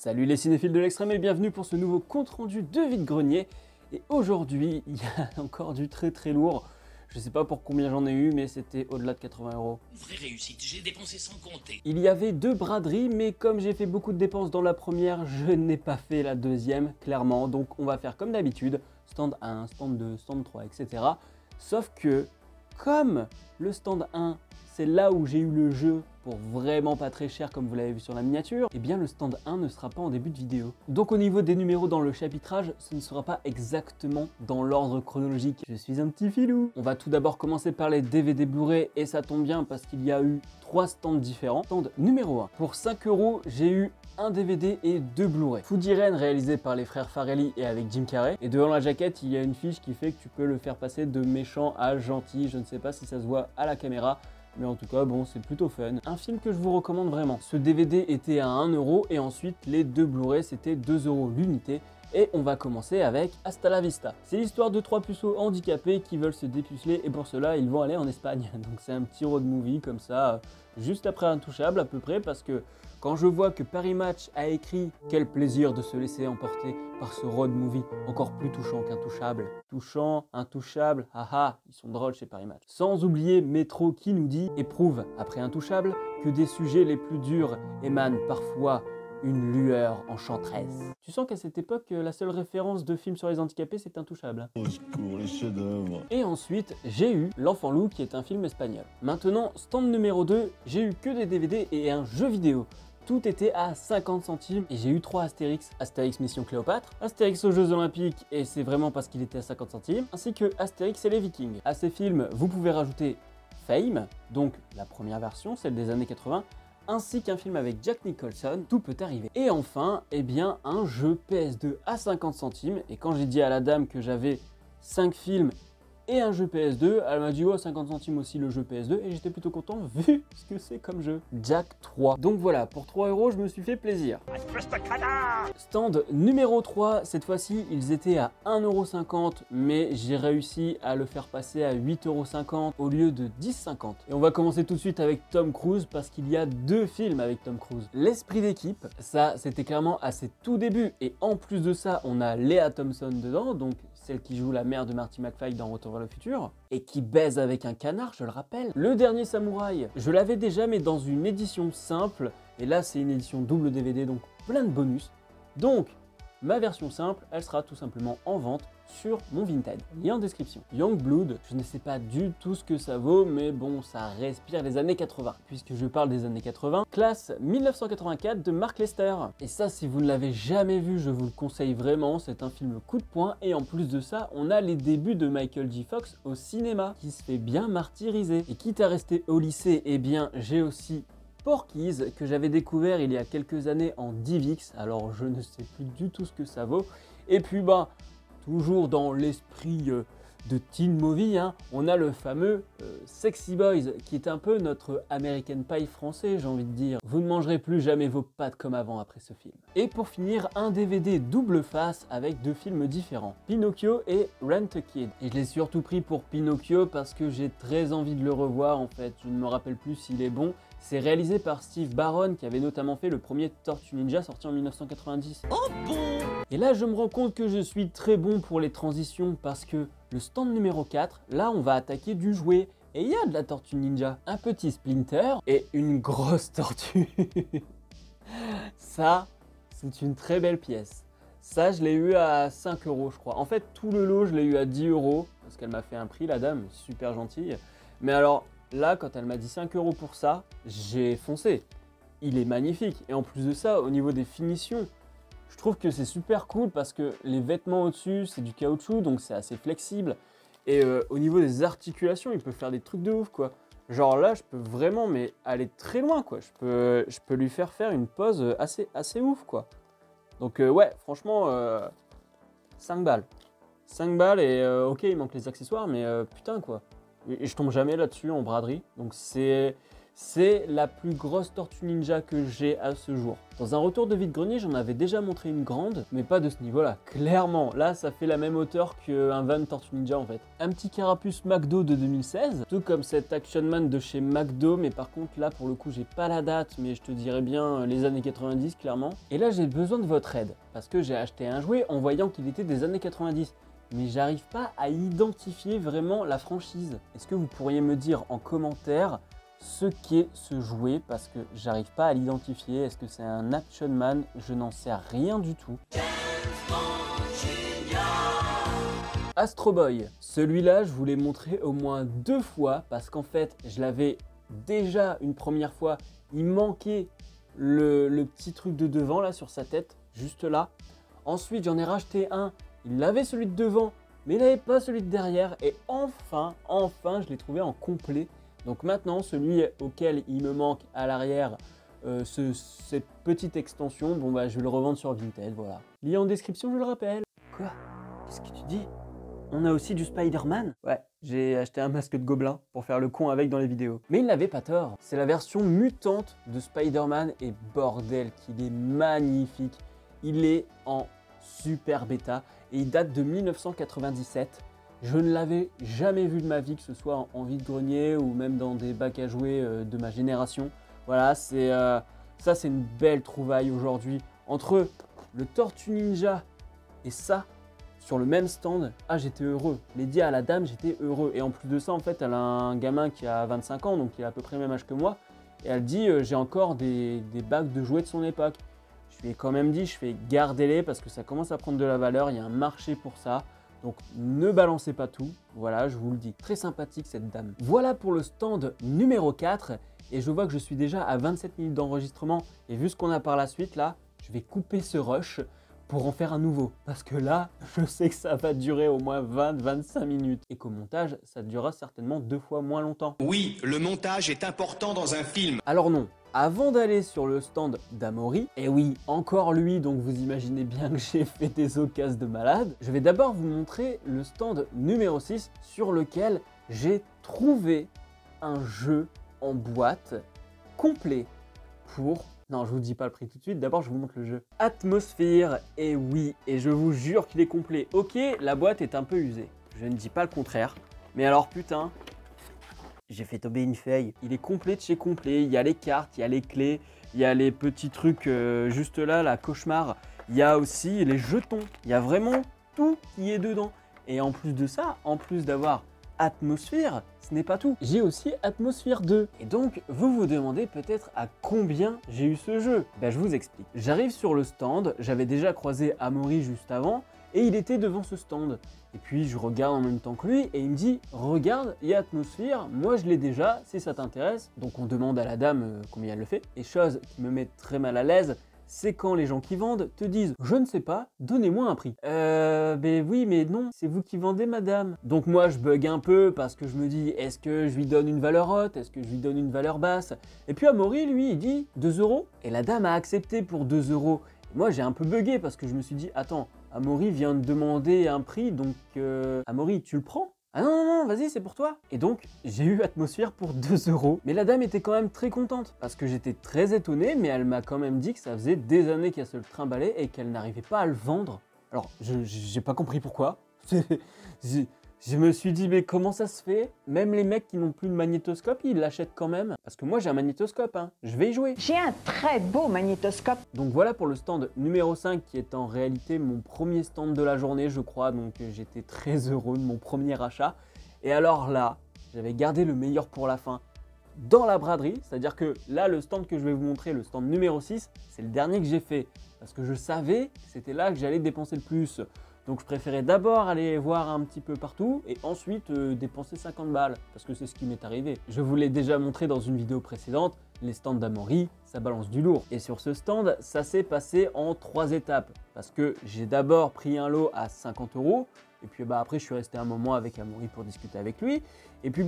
Salut les cinéphiles de l'extrême et bienvenue pour ce nouveau compte rendu de vide-grenier. Et aujourd'hui, il y a encore du très lourd. Je sais pas pour combien j'en ai eu, mais c'était au-delà de 80 €. Vraie réussite, j'ai dépensé sans compter. Il y avait deux braderies, mais comme j'ai fait beaucoup de dépenses dans la première, je n'ai pas fait la deuxième, clairement. Donc on va faire comme d'habitude, stand 1, stand 2, stand 3, etc. Sauf que, comme le stand 1, c'est là où j'ai eu le jeu pour vraiment pas très cher comme vous l'avez vu sur la miniature, et bien le stand 1 ne sera pas en début de vidéo. Donc au niveau des numéros dans le chapitrage, ce ne sera pas exactement dans l'ordre chronologique. Je suis un petit filou. On va tout d'abord commencer par les DVD Blu-ray et ça tombe bien parce qu'il y a eu 3 stands différents. Stand numéro 1. Pour 5 €, j'ai eu un DVD et 2 Blu-ray. Food Irene réalisé par les frères Farrelly et avec Jim Carrey. Et devant la jaquette, il y a une fiche qui fait que tu peux le faire passer de méchant à gentil. Je ne sais pas si ça se voit à la caméra, mais en tout cas, bon, c'est plutôt fun. Un film que je vous recommande vraiment. Ce DVD était à 1 € et ensuite les deux Blu-ray c'était 2 € l'unité. Et on va commencer avec Hasta la Vista. C'est l'histoire de 3 puceaux handicapés qui veulent se dépuceler et pour cela ils vont aller en Espagne. Donc c'est un petit road movie comme ça, juste après Intouchable à peu près, parce que quand je vois que Paris Match a écrit « Quel plaisir de se laisser emporter par ce road movie encore plus touchant qu'Intouchable ». Touchant, intouchable, haha, ils sont drôles chez Paris Match. Sans oublier Métro qui nous dit « Éprouve, après Intouchable, que des sujets les plus durs émanent parfois une lueur enchanteresse ». Tu sens qu'à cette époque, la seule référence de film sur les handicapés, c'est Intouchable. Au secours, les chefs-d'œuvre. Et ensuite, j'ai eu L'Enfant Loup, qui est un film espagnol. Maintenant, stand numéro 2, j'ai eu que des DVD et un jeu vidéo. Tout était à 50 centimes et j'ai eu 3 Astérix. Astérix Mission Cléopâtre, Astérix aux Jeux Olympiques et c'est vraiment parce qu'il était à 50 centimes, ainsi que Astérix et les Vikings. À ces films, vous pouvez rajouter Fame, donc la première version, celle des années 80, ainsi qu'un film avec Jack Nicholson, tout peut arriver. Et enfin, eh bien, un jeu PS2 à 50 centimes. Et quand j'ai dit à la dame que j'avais 5 films et un jeu PS2, elle m'a dit oh 50 centimes aussi le jeu PS2 et j'étais plutôt content vu ce que c'est comme jeu. Jack 3. Donc voilà, pour 3 € je me suis fait plaisir. Stand numéro 3, cette fois-ci ils étaient à 1,50 € mais j'ai réussi à le faire passer à 8,50 € au lieu de 10,50 €. Et on va commencer tout de suite avec Tom Cruise parce qu'il y a 2 films avec Tom Cruise. L'esprit d'équipe, ça c'était clairement à ses tout débuts et en plus de ça on a Lea Thompson dedans, donc celle qui joue la mère de Marty McFly dans Retour vers le futur, et qui baise avec un canard, je le rappelle. Le Dernier Samouraï, je l'avais déjà mais dans une édition simple, et là c'est une édition double DVD, donc plein de bonus. Donc, ma version simple, elle sera tout simplement en vente sur mon Vinted. Lien en description. Youngblood, je ne sais pas du tout ce que ça vaut, mais bon, ça respire les années 80. Puisque je parle des années 80, classe 1984 de Mark Lester. Et ça, si vous ne l'avez jamais vu, je vous le conseille vraiment, c'est un film coup de poing. Et en plus de ça, on a les débuts de Michael J. Fox au cinéma, qui se fait bien martyriser. Et quitte à rester au lycée, eh bien, j'ai aussi Porky's que j'avais découvert il y a quelques années en DivX, alors je ne sais plus du tout ce que ça vaut. Et puis bah, toujours dans l'esprit de teen movie, hein, on a le fameux Sexy Boys qui est un peu notre American Pie français, j'ai envie de dire. Vous ne mangerez plus jamais vos pâtes comme avant après ce film. Et pour finir, un DVD double face avec 2 films différents, Pinocchio et Rent a Kid. Et je l'ai surtout pris pour Pinocchio parce que j'ai très envie de le revoir en fait, je ne me rappelle plus s'il est bon. C'est réalisé par Steve Barron qui avait notamment fait le premier Tortue Ninja sorti en 1990. Oh bon! Et là je me rends compte que je suis très bon pour les transitions parce que le stand numéro 4, là on va attaquer du jouet. Et il y a de la Tortue Ninja, un petit Splinter et une grosse tortue. Ça, c'est une très belle pièce. Ça, je l'ai eu à 5 € je crois. En fait, tout le lot, je l'ai eu à 10 € parce qu'elle m'a fait un prix, la dame, super gentille. Mais alors, là, quand elle m'a dit 5 € pour ça, j'ai foncé. Il est magnifique. Et en plus de ça, au niveau des finitions, je trouve que c'est super cool parce que les vêtements au-dessus, c'est du caoutchouc, donc c'est assez flexible. Et au niveau des articulations, il peut faire des trucs de ouf, quoi. Genre là, je peux vraiment mais aller très loin, quoi. Je peux lui faire une pose assez ouf, quoi. Donc ouais, franchement, 5 balles. 5 balles et ok, il manque les accessoires, mais putain, quoi. Et je tombe jamais là-dessus en braderie. Donc c'est C'est la plus grosse Tortue Ninja que j'ai à ce jour. Dans un retour de vide-grenier, j'en avais déjà montré une grande, mais pas de ce niveau-là. Clairement, là, ça fait la même hauteur qu'un van Tortue Ninja en fait. Un petit carapuce McDo de 2016, tout comme cet Action Man de chez McDo, mais par contre là, pour le coup, j'ai pas la date, mais je te dirais bien les années 90 clairement. Et là, j'ai besoin de votre aide, parce que j'ai acheté un jouet en voyant qu'il était des années 90. Mais j'arrive pas à identifier vraiment la franchise. Est-ce que vous pourriez me dire en commentaire ce qu'est ce jouet, parce que j'arrive pas à l'identifier. Est-ce que c'est un Action Man? Je n'en sais rien du tout. Astro Boy, celui-là je vous l'ai montré au moins 2 fois parce qu'en fait je l'avais déjà une première fois, il manquait le petit truc de devant là sur sa tête, juste là. Ensuite j'en ai racheté un, il avait celui de devant mais il n'avait pas celui de derrière et enfin je l'ai trouvé en complet. Donc maintenant, celui auquel il me manque à l'arrière, cette petite extension, bon bah je vais le revendre sur Vinted, voilà. Lien en description, je le rappelle. Quoi? Qu'est-ce que tu dis? On a aussi du Spider-Man? Ouais, j'ai acheté un masque de gobelin pour faire le con avec dans les vidéos. Mais il n'avait pas tort, c'est la version mutante de Spider-Man et bordel qu'il est magnifique. Il est en super bêta et il date de 1997. Je ne l'avais jamais vu de ma vie, que ce soit en vide-grenier ou même dans des bacs à jouets de ma génération. Voilà, ça c'est une belle trouvaille aujourd'hui. Entre le Tortue Ninja et ça, sur le même stand, ah j'étais heureux. Je l'ai dit à la dame, j'étais heureux. Et en plus de ça, en fait, elle a un gamin qui a 25 ans, donc il a à peu près le même âge que moi. Et elle dit, j'ai encore des bacs de jouets de son époque. Je lui ai quand même dit, je fais gardez-les parce que ça commence à prendre de la valeur, il y a un marché pour ça. Donc ne balancez pas tout, voilà, je vous le dis. Très sympathique cette dame. Voilà pour le stand numéro 4 et je vois que je suis déjà à 27 minutes d'enregistrement et vu ce qu'on a par la suite là, je vais couper ce rush pour en faire un nouveau. Parce que là, je sais que ça va durer au moins 20-25 minutes et qu'au montage, ça durera certainement 2 fois moins longtemps. Oui, le montage est important dans un film. Alors non. Avant d'aller sur le stand d'Amaury, et oui, encore lui, donc vous imaginez bien que j'ai fait des occasions de malade, je vais d'abord vous montrer le stand numéro 6 sur lequel j'ai trouvé un jeu en boîte complet pour... Non, je vous dis pas le prix tout de suite, d'abord je vous montre le jeu. Atmosphere, et oui, et je vous jure qu'il est complet. Ok, la boîte est un peu usée, je ne dis pas le contraire, mais alors putain... J'ai fait tomber une feuille. Il est complet de chez complet. Il y a les cartes, il y a les clés, il y a les petits trucs juste là, la cauchemar. Il y a aussi les jetons. Il y a vraiment tout qui est dedans. Et en plus de ça, en plus d'avoir Atmosphere, ce n'est pas tout. J'ai aussi Atmosphere 2. Et donc, vous vous demandez peut-être à combien j'ai eu ce jeu. Ben, je vous explique. J'arrive sur le stand. J'avais déjà croisé Amaury juste avant. Et il était devant ce stand. Et puis je regarde en même temps que lui et il me dit « Regarde, il y a Atmosphere, moi je l'ai déjà, si ça t'intéresse. » Donc on demande à la dame combien elle le fait. Et chose qui me met très mal à l'aise, c'est quand les gens qui vendent te disent « Je ne sais pas, donnez-moi un prix. » Ben oui, mais non, c'est vous qui vendez madame. Donc moi je bug un peu parce que je me dis « Est-ce que je lui donne une valeur haute? Est-ce que je lui donne une valeur basse ?» Et puis Amaury, lui, il dit « 2 €. » Et la dame a accepté pour 2 €. Et moi j'ai un peu bugué parce que je me suis dit « Attends, Amaury vient de demander un prix, donc Amaury, tu le prends? Ah non, non, non, vas-y, c'est pour toi. » Et donc, j'ai eu Atmosphere pour 2 €. Mais la dame était quand même très contente, parce que j'étais très étonné, mais elle m'a quand même dit que ça faisait des années qu'elle se le trimballait et qu'elle n'arrivait pas à le vendre. Alors, j'ai pas compris pourquoi. Je me suis dit, mais comment ça se fait? Même les mecs qui n'ont plus de magnétoscope, ils l'achètent quand même. Parce que moi, j'ai un magnétoscope, hein. Je vais y jouer. J'ai un très beau magnétoscope. Donc voilà pour le stand numéro 5 qui est en réalité mon premier stand de la journée, je crois. Donc j'étais très heureux de mon premier achat. Et alors là, j'avais gardé le meilleur pour la fin dans la braderie. C'est-à-dire que là, le stand que je vais vous montrer, le stand numéro 6, c'est le dernier que j'ai fait. Parce que je savais que c'était là que j'allais dépenser le plus. Donc je préférais d'abord aller voir un petit peu partout et ensuite dépenser 50 balles, parce que c'est ce qui m'est arrivé. Je vous l'ai déjà montré dans une vidéo précédente, les stands d'Amaury, ça balance du lourd. Et sur ce stand, ça s'est passé en 3 étapes. parce que j'ai d'abord pris un lot à 50 €. Et puis après, je suis resté un moment avec Amaury pour discuter avec lui. Et puis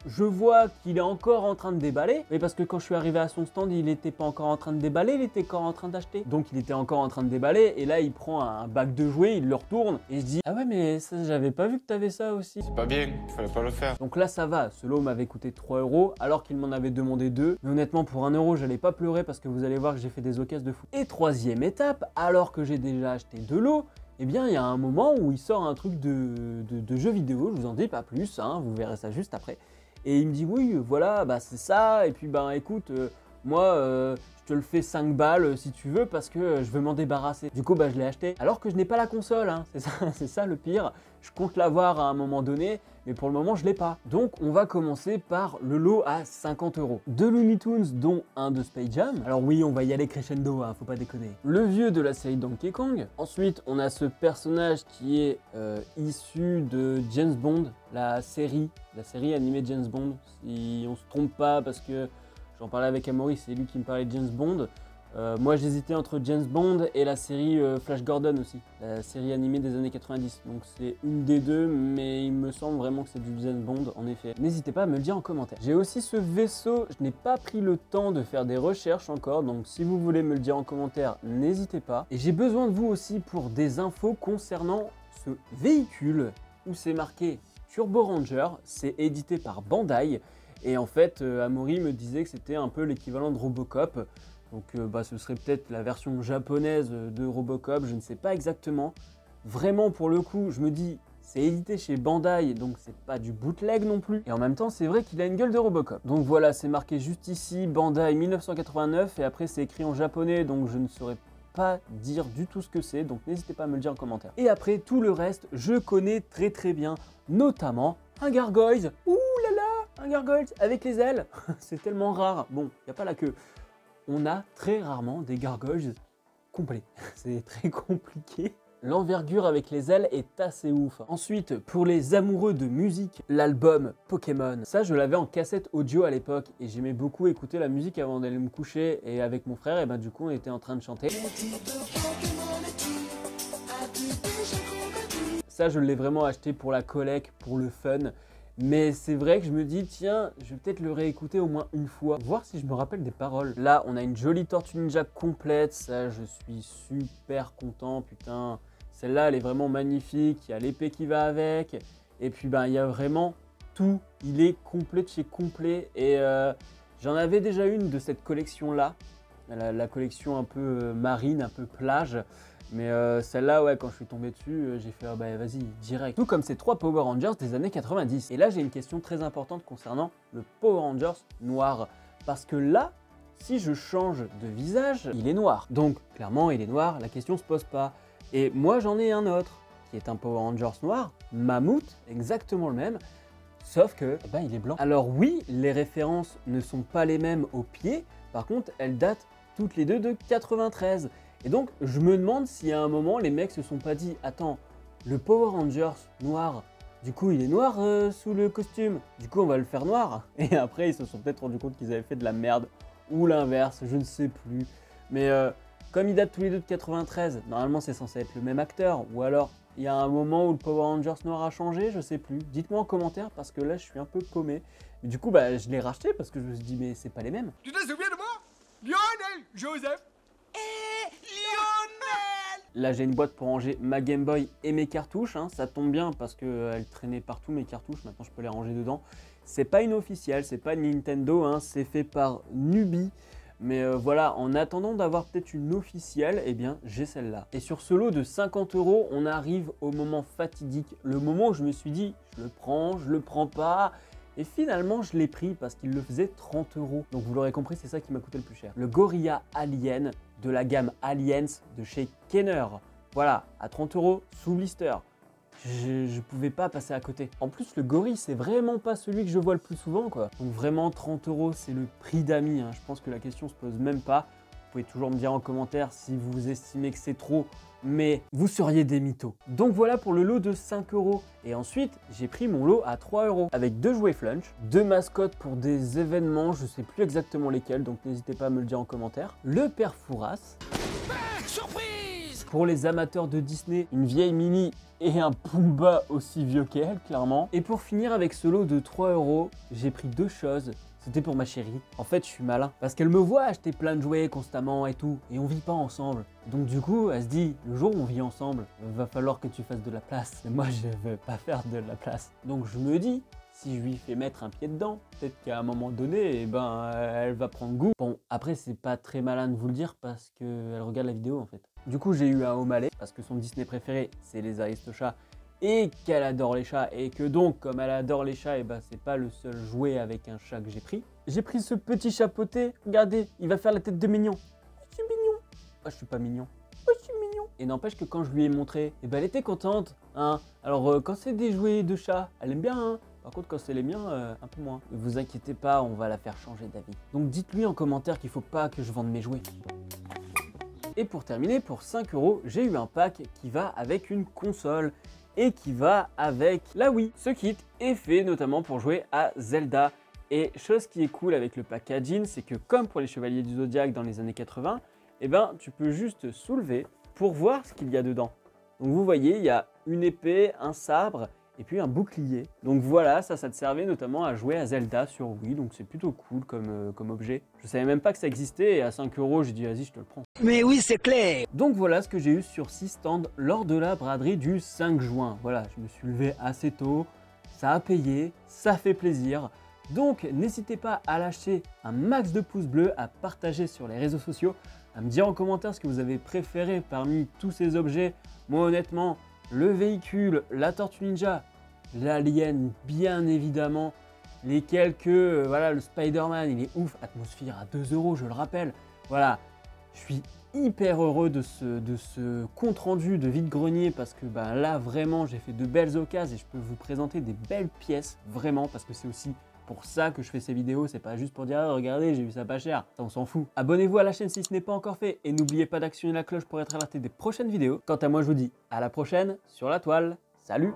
je vois qu'il est encore en train de déballer. Mais parce que quand je suis arrivé à son stand, il n'était pas encore en train de déballer, il était encore en train d'acheter. Donc il était encore en train de déballer. Et là, il prend un bac de jouets, il le retourne. Et je dis, ah ouais, mais ça, j'avais pas vu que t'avais ça aussi. C'est pas bien, il fallait pas le faire. Donc là, ça va. Ce lot m'avait coûté 3 € alors qu'il m'en avait demandé 2. Mais honnêtement, pour 1 €, j'allais pas pleurer parce que vous allez voir que j'ai fait des occasions de fou. Et troisième étape, alors que j'ai déjà acheté 2 lots, eh bien, il y a un moment où il sort un truc de jeu vidéo, je vous en dis pas plus, hein, vous verrez ça juste après. Et il me dit, oui, voilà, c'est ça, et puis écoute, moi, je te le fais 5 balles si tu veux, parce que je veux m'en débarrasser. Du coup, je l'ai acheté, alors que je n'ai pas la console, hein, c'est ça le pire. Je compte l'avoir à un moment donné, mais pour le moment, je l'ai pas. Donc, on va commencer par le lot à 50 €. 2 Looney Tunes, dont un de Space Jam. Alors oui, on va y aller crescendo, hein, faut pas déconner. Le vieux de la série Donkey Kong. Ensuite, on a ce personnage qui est issu de James Bond, la série animée James Bond. Si on se trompe pas, parce que j'en parlais avec Amaury, c'est lui qui me parlait de James Bond. Moi j'hésitais entre James Bond et la série Flash Gordon aussi, la série animée des années 90. Donc c'est une des deux, mais il me semble vraiment que c'est du James Bond en effet. N'hésitez pas à me le dire en commentaire. J'ai aussi ce vaisseau, je n'ai pas pris le temps de faire des recherches encore, donc si vous voulez me le dire en commentaire, n'hésitez pas. Et j'ai besoin de vous aussi pour des infos concernant ce véhicule où c'est marqué Turbo Ranger, c'est édité par Bandai. Et en fait, Amaury me disait que c'était un peu l'équivalent de Robocop. Donc ce serait peut-être la version japonaise de Robocop, je ne sais pas exactement. Vraiment pour le coup, je me dis, c'est édité chez Bandai, donc c'est pas du bootleg non plus. Et en même temps, c'est vrai qu'il a une gueule de Robocop. Donc voilà, c'est marqué juste ici, Bandai 1989, et après c'est écrit en japonais, donc je ne saurais pas dire du tout ce que c'est, donc n'hésitez pas à me le dire en commentaire. Et après, tout le reste, je connais très bien, notamment un Gargoyles. Ouh là là, un Gargoyles avec les ailes. C'est tellement rare. Bon, il n'y a pas la queue. On a très rarement des Gargoyles complets. C'est très compliqué. L'envergure avec les ailes est assez ouf. Ensuite, pour les amoureux de musique, l'album Pokémon. Ça, je l'avais en cassette audio à l'époque et j'aimais beaucoup écouter la musique avant d'aller me coucher. Et avec mon frère, et du coup, on était en train de chanter. Ça, je l'ai vraiment acheté pour la collecte, pour le fun. Mais c'est vrai que je me dis, tiens, je vais peut-être le réécouter au moins une fois, voir si je me rappelle des paroles. Là, on a une jolie Tortue Ninja complète, ça, je suis super content, putain. Celle-là, elle est vraiment magnifique, il y a l'épée qui va avec, et puis il y a vraiment tout. Il est complet de chez complet, et j'en avais déjà une de cette collection-là, la collection un peu marine, un peu plage. Mais celle-là, ouais, quand je suis tombé dessus, j'ai fait, vas-y, direct. Tout comme ces 3 Power Rangers des années 90. Et là, j'ai une question très importante concernant le Power Rangers noir. Parce que là, si je change de visage, il est noir. Donc, clairement, il est noir, la question se pose pas. Et moi, j'en ai un autre, qui est un Power Rangers noir, Mammouth, exactement le même, sauf que, il est blanc. Alors oui, les références ne sont pas les mêmes au pied, par contre, elles datent toutes les deux de 93. Et donc, je me demande si à un moment, les mecs se sont pas dit, attends, le Power Rangers noir, du coup, il est noir sous le costume, du coup, on va le faire noir. Et après, ils se sont peut-être rendu compte qu'ils avaient fait de la merde, ou l'inverse, je ne sais plus. Mais comme ils datent tous les deux de 93, normalement, c'est censé être le même acteur, ou alors, il y a un moment où le Power Rangers noir a changé, je sais plus. Dites-moi en commentaire, parce que là, je suis un peu paumé. Et du coup, je l'ai racheté, parce que je me suis dit, mais c'est pas les mêmes. Tu te souviens de moi? Lionel Joseph. Là, j'ai une boîte pour ranger ma Game Boy et mes cartouches. Hein. Ça tombe bien parce qu'elles traînaient partout mes cartouches. Maintenant, je peux les ranger dedans. C'est pas une officielle, c'est pas Nintendo. Hein. C'est fait par Nubi. Mais voilà, en attendant d'avoir peut-être une officielle, eh bien, j'ai celle-là. Et sur ce lot de 50 €, on arrive au moment fatidique. Le moment où je me suis dit, je le prends pas. Et finalement, je l'ai pris parce qu'il le faisait 30 €. Donc vous l'aurez compris, c'est ça qui m'a coûté le plus cher. Le Gorilla Alien de la gamme Aliens de chez Kenner. Voilà, à 30 € sous blister. Je pouvais pas passer à côté. En plus, le gorille, c'est vraiment pas celui que je vois le plus souvent, quoi. Donc vraiment, 30 €, c'est le prix d'amis. Hein. Je pense que la question se pose même pas. Vous pouvez toujours me dire en commentaire si vous estimez que c'est trop, mais vous seriez des mythos. Donc voilà pour le lot de 5 €. Et ensuite, j'ai pris mon lot à 3 € avec 2 jouets Flunch, 2 mascottes pour des événements, je sais plus exactement lesquels, donc n'hésitez pas à me le dire en commentaire. Le père Fouras. Surprise! Pour les amateurs de Disney, une vieille Minnie et un Pumba aussi vieux qu'elle, clairement. Et pour finir avec ce lot de 3 €, j'ai pris 2 choses. C'était pour ma chérie. En fait, je suis malin. Parce qu'elle me voit acheter plein de jouets constamment et tout. Et on vit pas ensemble. Donc du coup, elle se dit, le jour où on vit ensemble, va falloir que tu fasses de la place. Mais moi, je veux pas faire de la place. Donc je me dis, si je lui fais mettre un pied dedans, peut-être qu'à un moment donné, eh ben, elle va prendre goût. Bon, après, c'est pas très malin de vous le dire parce qu'elle regarde la vidéo en fait. Du coup, j'ai eu un O'Malley parce que son Disney préféré, c'est les Aristochats et qu'elle adore les chats et que donc, comme elle adore les chats, eh ben, c'est pas le seul jouet avec un chat que j'ai pris. J'ai pris ce petit chapeauté. Regardez, il va faire la tête de mignon. Je suis mignon. Moi, je suis pas mignon. Moi, je suis mignon. Et n'empêche que quand je lui ai montré, eh ben, elle était contente. Hein. Alors, quand c'est des jouets de chat, elle aime bien. Hein. Par contre, quand c'est les miens, un peu moins. Ne vous inquiétez pas, on va la faire changer d'avis. Donc dites-lui en commentaire qu'il faut pas que je vende mes jouets. Et pour terminer, pour 5 €, j'ai eu un pack qui va avec une console et qui va avec la Wii. Ce kit est fait notamment pour jouer à Zelda. Et chose qui est cool avec le packaging, c'est que comme pour les Chevaliers du Zodiaque dans les années 80, eh ben, tu peux juste soulever pour voir ce qu'il y a dedans. Donc vous voyez, il y a une épée, un sabre et puis un bouclier. Donc voilà, ça te servait notamment à jouer à Zelda sur Wii, donc c'est plutôt cool comme objet. Je savais même pas que ça existait et à 5 €, j'ai dit vas-y, je te le prends. Mais oui, c'est clair. Donc voilà ce que j'ai eu sur 6 stands lors de la braderie du 5 juin. Voilà, je me suis levé assez tôt, ça a payé, ça fait plaisir. Donc n'hésitez pas à lâcher un max de pouces bleus, à partager sur les réseaux sociaux, à me dire en commentaire ce que vous avez préféré parmi tous ces objets. Moi honnêtement, le véhicule, la Tortue Ninja, l'Alien bien évidemment, les quelques, voilà, le Spider-Man, il est ouf, Atmosphere à 2 €, je le rappelle. Voilà, je suis hyper heureux de ce compte rendu de vide-grenier parce que bah, là vraiment j'ai fait de belles occasions et je peux vous présenter des belles pièces, vraiment, parce que c'est aussi pour ça que je fais ces vidéos, c'est pas juste pour dire ah, regardez j'ai vu ça pas cher, ça on s'en fout. Abonnez-vous à la chaîne si ce n'est pas encore fait et n'oubliez pas d'actionner la cloche pour être alerté des prochaines vidéos. Quant à moi je vous dis à la prochaine sur la toile, salut!